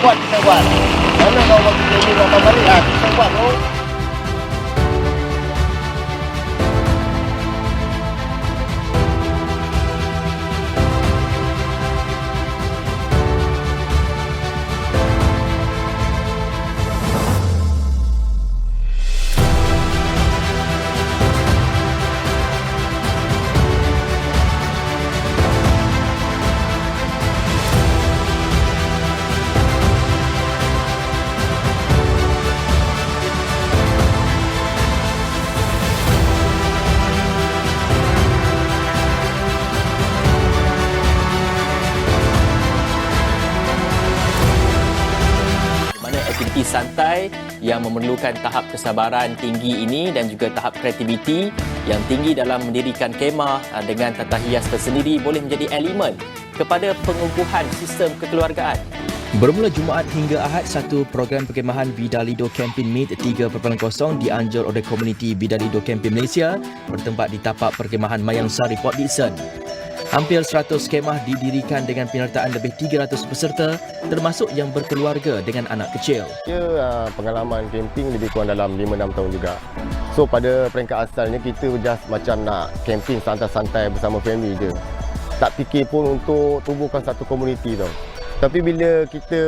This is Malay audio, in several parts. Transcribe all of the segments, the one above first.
buat kita buat. Mana kau bagi ini datang balik kita buat tu. Aktiviti santai yang memerlukan tahap kesabaran tinggi ini dan juga tahap kreativiti yang tinggi dalam mendirikan kemah dengan tata hias tersendiri boleh menjadi elemen kepada pengukuhan sistem kekeluargaan. Bermula Jumaat hingga Ahad, satu program perkemahan Bidalido Camping Meet 3.0 dianjur oleh komuniti Bidalido Camping Malaysia bertempat di tapak perkemahan Mayangsari, Port Dickson. Hampir 100 kemah didirikan dengan penyertaan lebih 300 peserta termasuk yang berkeluarga dengan anak kecil. Pengalaman camping lebih kurang dalam 5-6 tahun juga. So pada peringkat asalnya kita just macam nak camping santai-santai bersama family je. Tak fikir pun untuk tubuhkan satu komuniti tau. Tapi bila kita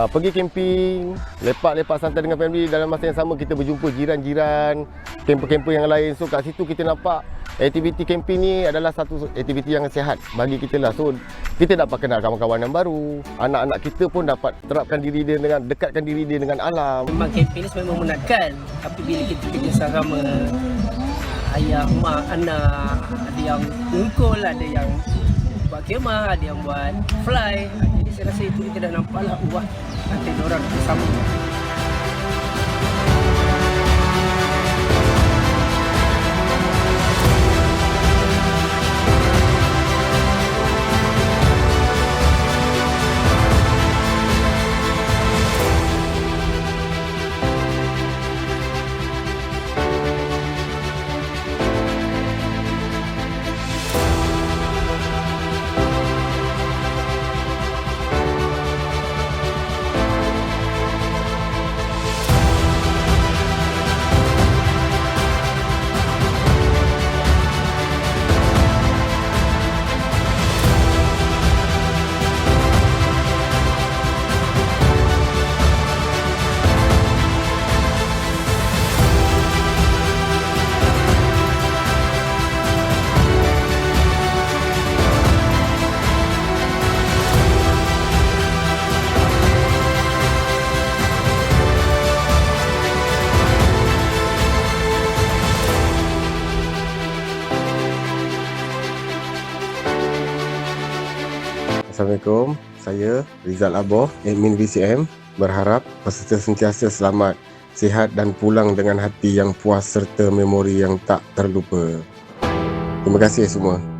pergi camping, lepak-lepak santai dengan family, dalam masa yang sama kita berjumpa jiran-jiran, camper-camper yang lain. So kat situ kita nampak aktiviti camping ni adalah satu aktiviti yang sihat bagi kita lah. So kita dapat kenal kawan-kawan yang baru, anak-anak kita pun dapat terapkan diri dia dengan, dekatkan diri dia dengan alam. Memang camping ni memang menakal, tapi bila kita kerjasama ayah, mak, anak, ada yang ungkul, ada yang buat kemah, ada yang buat fly. Jadi saya rasa itu kita dah nampaklah ubah nanti orang bersama. Assalamualaikum, saya Rizal Aboh, admin VCM, berharap peserta sentiasa selamat, sihat dan pulang dengan hati yang puas serta memori yang tak terlupa. Terima kasih semua.